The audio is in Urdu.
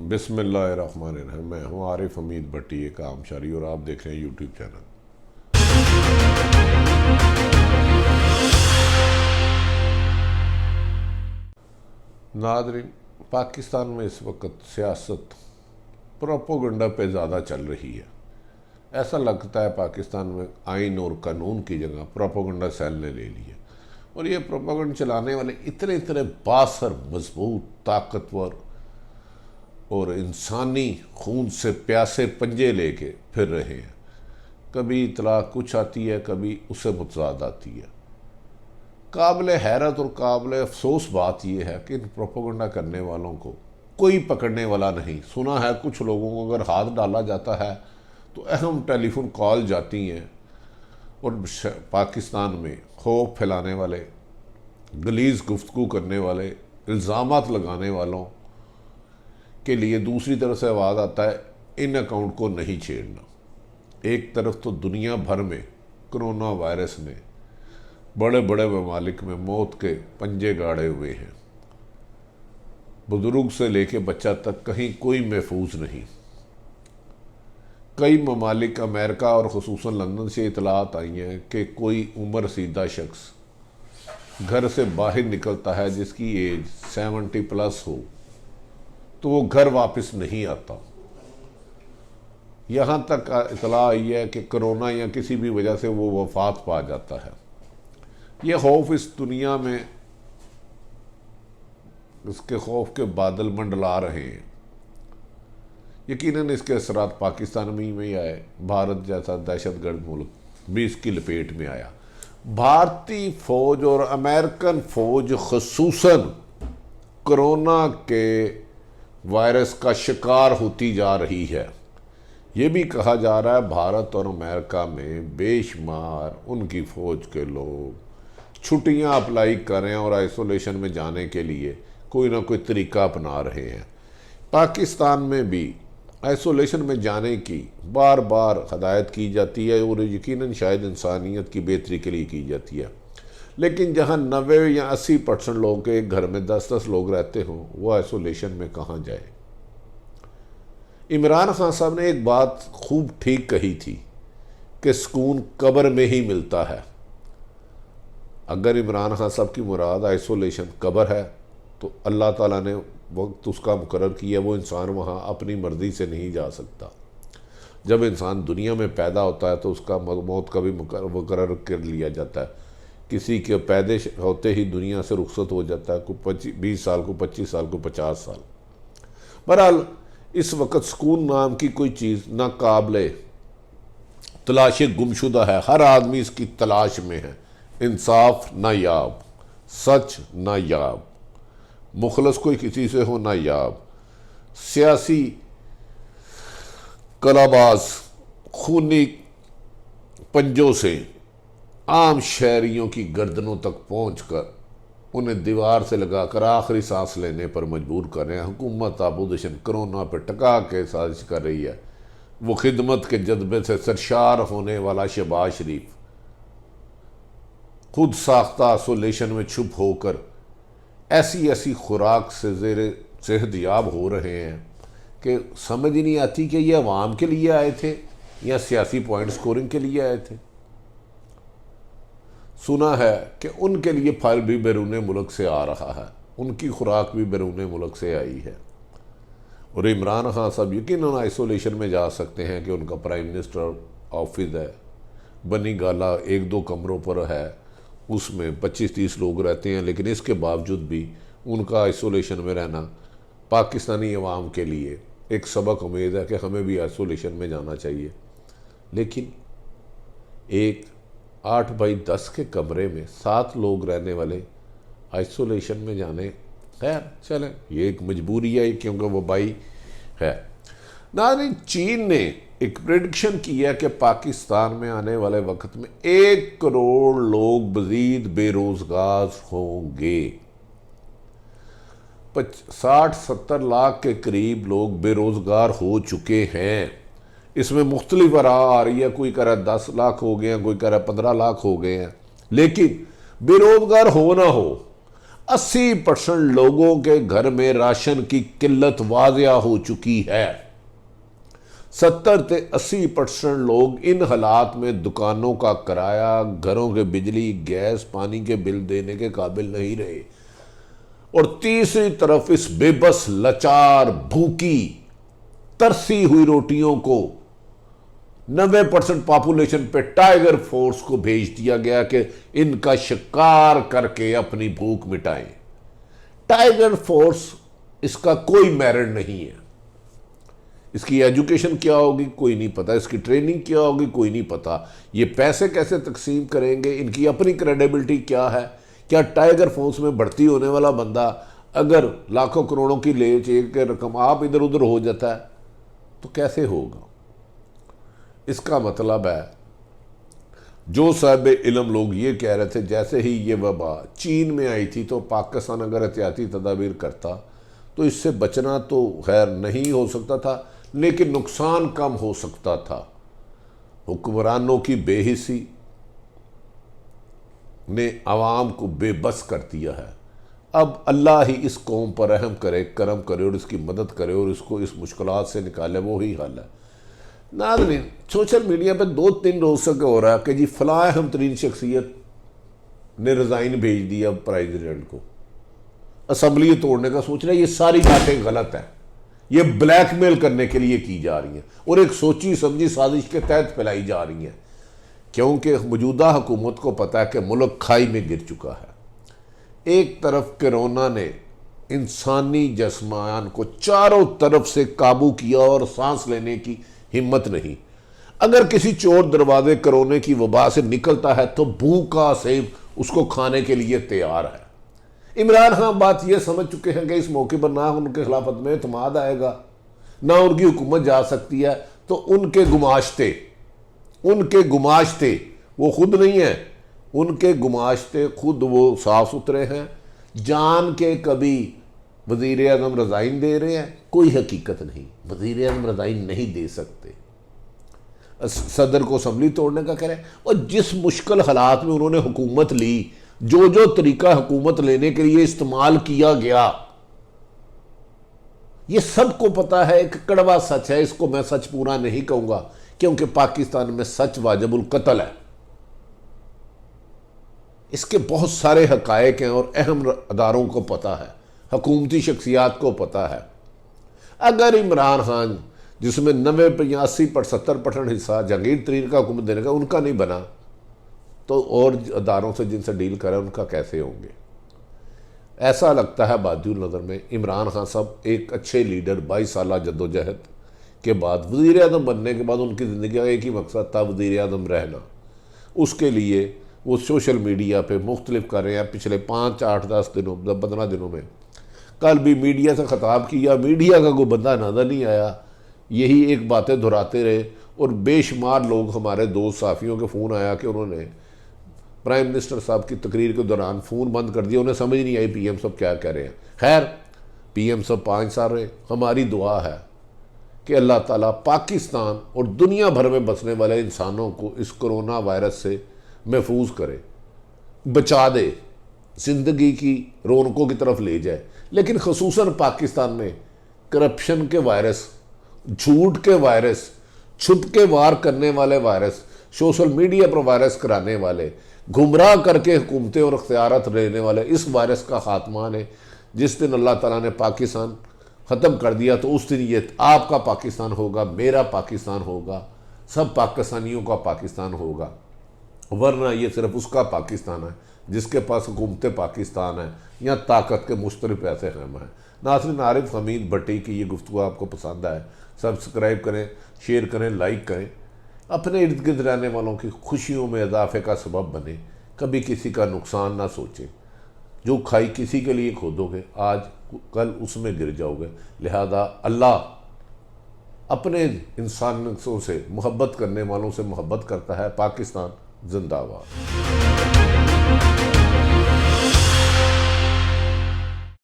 بسم اللہ الرحمن الرحیم۔ میں ہوں عارف حمید بھٹی، ایک عام شہری، اور آپ دیکھ رہے ہیں یوٹیوب چینل۔ ناظرین، پاکستان میں اس وقت سیاست پروپیگنڈا پہ زیادہ چل رہی ہے۔ ایسا لگتا ہے پاکستان میں آئین اور قانون کی جگہ پروپیگنڈا سیل نے لے لی ہے، اور یہ پروپیگنڈا چلانے والے اتنے بااثر، مضبوط، طاقتور اور انسانی خون سے پیاسے پنجے لے کے پھر رہے ہیں۔ کبھی اطلاع کچھ آتی ہے، کبھی اسے متضاد آتی ہے۔ قابل حیرت اور قابل افسوس بات یہ ہے کہ ان پروپیگنڈا کرنے والوں کو کوئی پکڑنے والا نہیں۔ سنا ہے کچھ لوگوں کو اگر ہاتھ ڈالا جاتا ہے تو اہم ٹیلی فون کال جاتی ہیں، اور پاکستان میں خوف پھیلانے والے، غلیظ گفتگو کرنے والے، الزامات لگانے والوں کے لیے دوسری طرف سے آواز آتا ہے ان اکاؤنٹ کو نہیں چھیڑنا۔ ایک طرف تو دنیا بھر میں کرونا وائرس نے بڑے بڑے ممالک میں موت کے پنجے گاڑے ہوئے ہیں، بزرگ سے لے کے بچہ تک کہیں کوئی محفوظ نہیں۔ کئی ممالک، امریکہ اور خصوصاً لندن سے اطلاعات آئی ہیں کہ کوئی عمر رسیدہ شخص گھر سے باہر نکلتا ہے جس کی ایج 70+ ہو تو وہ گھر واپس نہیں آتا۔ یہاں تک اطلاع آئی ہے کہ کرونا یا کسی بھی وجہ سے وہ وفات پا جاتا ہے۔ یہ خوف اس دنیا میں، اس کے خوف کے بادل منڈلا رہے ہیں۔ یقیناً اس کے اثرات پاکستان میں ہی آئے۔ بھارت جیسا دہشت گرد ملک بھی اس کی لپیٹ میں آیا۔ بھارتی فوج اور امریکن فوج خصوصاً کرونا کے وائرس کا شکار ہوتی جا رہی ہے۔ یہ بھی کہا جا رہا ہے بھارت اور امریکہ میں بے شمار ان کی فوج کے لوگ چھٹیاں اپلائی کر رہے ہیں اور آئسولیشن میں جانے کے لیے کوئی نہ کوئی طریقہ اپنا رہے ہیں۔ پاکستان میں بھی آئسولیشن میں جانے کی بار بار ہدایت کی جاتی ہے، اور یقیناً شاید انسانیت کی بہتری کے لیے کی جاتی ہے، لیکن جہاں 90 یا 80% لوگ ایک گھر میں 10 لوگ رہتے ہوں، وہ آئسولیشن میں کہاں جائے؟ عمران خان صاحب نے ایک بات خوب ٹھیک کہی تھی کہ سکون قبر میں ہی ملتا ہے۔ اگر عمران خان صاحب کی مراد آئسولیشن قبر ہے تو اللہ تعالیٰ نے وقت اس کا مقرر کیا، وہ انسان وہاں اپنی مرضی سے نہیں جا سکتا۔ جب انسان دنیا میں پیدا ہوتا ہے تو اس کا موت کا بھی مقرر کر لیا جاتا ہے۔ کسی کے پیدائش ہوتے ہی دنیا سے رخصت ہو جاتا ہے، کوئی 20 سال، کو 25 سال، کو 50 سال۔ بہرحال اس وقت سکون نام کی کوئی چیز نہ قابل تلاش گمشدہ ہے، ہر آدمی اس کی تلاش میں ہے۔ انصاف نہ یاب، سچ نہ یاب، مخلص کوئی کسی سے ہو نہ یاب، سیاسی کلاباز خونی پنجوں سے عام شہریوں کی گردنوں تک پہنچ کر انہیں دیوار سے لگا کر آخری سانس لینے پر مجبور کر رہے ہیں۔ حکومت آبودشن کرونا پہ ٹکا کے سازش کر رہی ہے۔ وہ خدمت کے جذبے سے سرشار ہونے والا شہباز شریف خود ساختہ آئسولیشن میں چھپ ہو کر ایسی خوراک سے زیر صحت یاب ہو رہے ہیں کہ سمجھ ہی نہیں آتی کہ یہ عوام کے لیے آئے تھے یا سیاسی پوائنٹ سکورنگ کے لیے آئے تھے۔ سنا ہے کہ ان کے لیے پھل بھی بیرون ملک سے آ رہا ہے، ان کی خوراک بھی بیرون ملک سے آئی ہے، اور عمران خان صاحب یقیناً آئسولیشن میں جا سکتے ہیں کہ ان کا پرائم منسٹر آفس ہے، بنی گالا 1-2 کمروں پر ہے، اس میں 25-30 لوگ رہتے ہیں، لیکن اس کے باوجود بھی ان کا آئسولیشن میں رہنا پاکستانی عوام کے لیے ایک سبق امید ہے کہ ہمیں بھی آئسولیشن میں جانا چاہیے۔ لیکن ایک 8x10 کے کمرے میں 7 لوگ رہنے والے آئسولیشن میں جانے، خیر چلیں، یہ ایک مجبوری ہے کیونکہ وبائی ہے۔ ناظرین، چین نے ایک پریڈکشن کی ہے کہ پاکستان میں آنے والے وقت میں 1 کروڑ لوگ مزید بے روزگار ہوں گے۔ 60-70 لاکھ کے قریب لوگ بے روزگار ہو چکے ہیں۔ اس میں مختلف آ رہی ہے، کوئی کہہ رہا ہے 10 لاکھ ہو گئے ہیں، کوئی کہہ رہا ہے 15 لاکھ ہو گئے ہیں۔ لیکن بے روزگار ہو نہ ہو، 80% لوگوں کے گھر میں راشن کی قلت واضح ہو چکی ہے۔ 70-80% لوگ ان حالات میں دکانوں کا کرایہ، گھروں کے بجلی، گیس، پانی کے بل دینے کے قابل نہیں رہے، اور تیسری طرف اس بے بس، لاچار، بھوکی، ترسی ہوئی روٹیوں کو 90% پاپولیشن پہ ٹائیگر فورس کو بھیج دیا گیا کہ ان کا شکار کر کے اپنی بھوک مٹائیں۔ ٹائیگر فورس اس کا کوئی میرٹ نہیں ہے۔ اس کی ایجوکیشن کیا ہوگی کوئی نہیں پتا، اس کی ٹریننگ کیا ہوگی کوئی نہیں پتا، یہ پیسے کیسے تقسیم کریں گے، ان کی اپنی کریڈیبلٹی کیا ہے۔ کیا ٹائیگر فورس میں بھرتی ہونے والا بندہ اگر لاکھوں کروڑوں کی لے کے رقم آپ ادھر ادھر ہو جاتا ہے تو کیسے ہوگا؟ اس کا مطلب ہے جو صاحب علم لوگ یہ کہہ رہے تھے جیسے ہی یہ وبا چین میں آئی تھی تو پاکستان اگر احتیاطی تدابیر کرتا تو اس سے بچنا تو خیر نہیں ہو سکتا تھا، لیکن نقصان کم ہو سکتا تھا۔ حکمرانوں کی بے حسی نے عوام کو بے بس کر دیا ہے۔ اب اللہ ہی اس قوم پر رحم کرے، کرم کرے اور اس کی مدد کرے اور اس کو اس مشکلات سے نکالے، وہی حل ہے۔ ناظرین، سوشل میڈیا پہ 2-3 روز سے ہو رہا ہے کہ جی فلاں اہم ترین شخصیت نے ریزائن بھیج دیا پریزیڈنٹ کو، اسمبلی توڑنے کا سوچ رہا ہے۔ یہ ساری باتیں غلط ہیں، یہ بلیک میل کرنے کے لیے کی جا رہی ہیں اور ایک سوچی سمجھی سازش کے تحت پھیلائی جا رہی ہیں، کیونکہ موجودہ حکومت کو پتہ ہے کہ ملک کھائی میں گر چکا ہے۔ ایک طرف کرونا نے انسانی جسمان کو چاروں طرف سے قابو کیا اور سانس لینے کی ہمت نہیں۔ اگر کسی چور دروازے کرونے کی وبا سے نکلتا ہے تو بھوکا سیب اس کو کھانے کے لیے تیار ہے۔ عمران خان بات یہ سمجھ چکے ہیں کہ اس موقع پر نہ ان کے خلافت میں اعتماد آئے گا، نہ ان کی حکومت جا سکتی ہے، تو ان کے گماشتے وہ خود نہیں ہیں، ان کے گماشتے خود وہ صاف ستھرے ہیں، جان کے کبھی وزیر اعظم ریزائن دے رہے ہیں، کوئی حقیقت نہیں، وزیر اعظم ریزائن نہیں دے سکتے، صدر کو اسمبلی توڑنے کا کہہ رہے ہیں۔ اور جس مشکل حالات میں انہوں نے حکومت لی، جو طریقہ حکومت لینے کے لیے استعمال کیا گیا، یہ سب کو پتا ہے، ایک کڑوا سچ ہے، اس کو میں سچ پورا نہیں کہوں گا کیونکہ پاکستان میں سچ واجب القتل ہے۔ اس کے بہت سارے حقائق ہیں اور اہم اداروں کو پتا ہے، حکومتی شخصیات کو پتا ہے۔ اگر عمران خان جس میں 90-80-70% حصہ جہانگیر ترین کا حکومت دینے کا ان کا نہیں بنا، تو اور اداروں سے جن سے ڈیل کریں ان کا کیسے ہوں گے؟ ایسا لگتا ہے بادی النظر میں عمران خان صاحب ایک اچھے لیڈر، 22 سالہ جدوجہد کے بعد وزیر اعظم بننے کے بعد ان کی زندگی کا ایک ہی مقصد تھا، وزیر اعظم رہنا۔ اس کے لیے وہ سوشل میڈیا پہ مختلف کر رہے ہیں پچھلے 5-8-10 دنوں 15 دنوں میں۔ کل بھی میڈیا سے خطاب کیا، میڈیا کا کوئی بندہ نظر نہیں آیا، یہی ایک باتیں دہراتے رہے، اور بے شمار لوگ ہمارے دوست صحافیوں کے فون آیا کہ انہوں نے پرائم منسٹر صاحب کی تقریر کے دوران فون بند کر دیا، انہیں سمجھ نہیں آئی پی ایم صاحب کیا کہہ رہے ہیں۔ خیر، پی ایم صاحب 5 سال رہے، ہماری دعا ہے کہ اللہ تعالیٰ پاکستان اور دنیا بھر میں بسنے والے انسانوں کو اس کرونا وائرس سے محفوظ کرے، بچا دے، زندگی کی رونقوں کی طرف لے جائے۔ لیکن خصوصاً پاکستان میں کرپشن کے وائرس، جھوٹ کے وائرس، چھپ کے وار کرنے والے وائرس، سوشل میڈیا پر وائرس کرانے والے، گمراہ کر کے حکومتیں اور اختیارات لینے والے، اس وائرس کا خاتمہ نے جس دن اللہ تعالیٰ نے پاکستان ختم کر دیا تو اس دن یہ آپ کا پاکستان ہوگا، میرا پاکستان ہوگا، سب پاکستانیوں کا پاکستان ہوگا، ورنہ یہ صرف اس کا پاکستان ہے جس کے پاس حکومت پاکستان ہے یا طاقت کے مشترک پیسے خیمہ ہیں۔ ناظرین، عارف حمید بھٹی کی یہ گفتگو آپ کو پسند آئے، سبسکرائب کریں، شیئر کریں، لائک کریں، اپنے ارد گرد رہنے والوں کی خوشیوں میں اضافے کا سبب بنیں، کبھی کسی کا نقصان نہ سوچیں۔ جو کھائی کسی کے لیے کھودو گے، آج کل اس میں گر جاؤ گے۔ لہذا اللہ اپنے انسانوں سے محبت کرنے والوں سے محبت کرتا ہے۔ پاکستان زندہ باد۔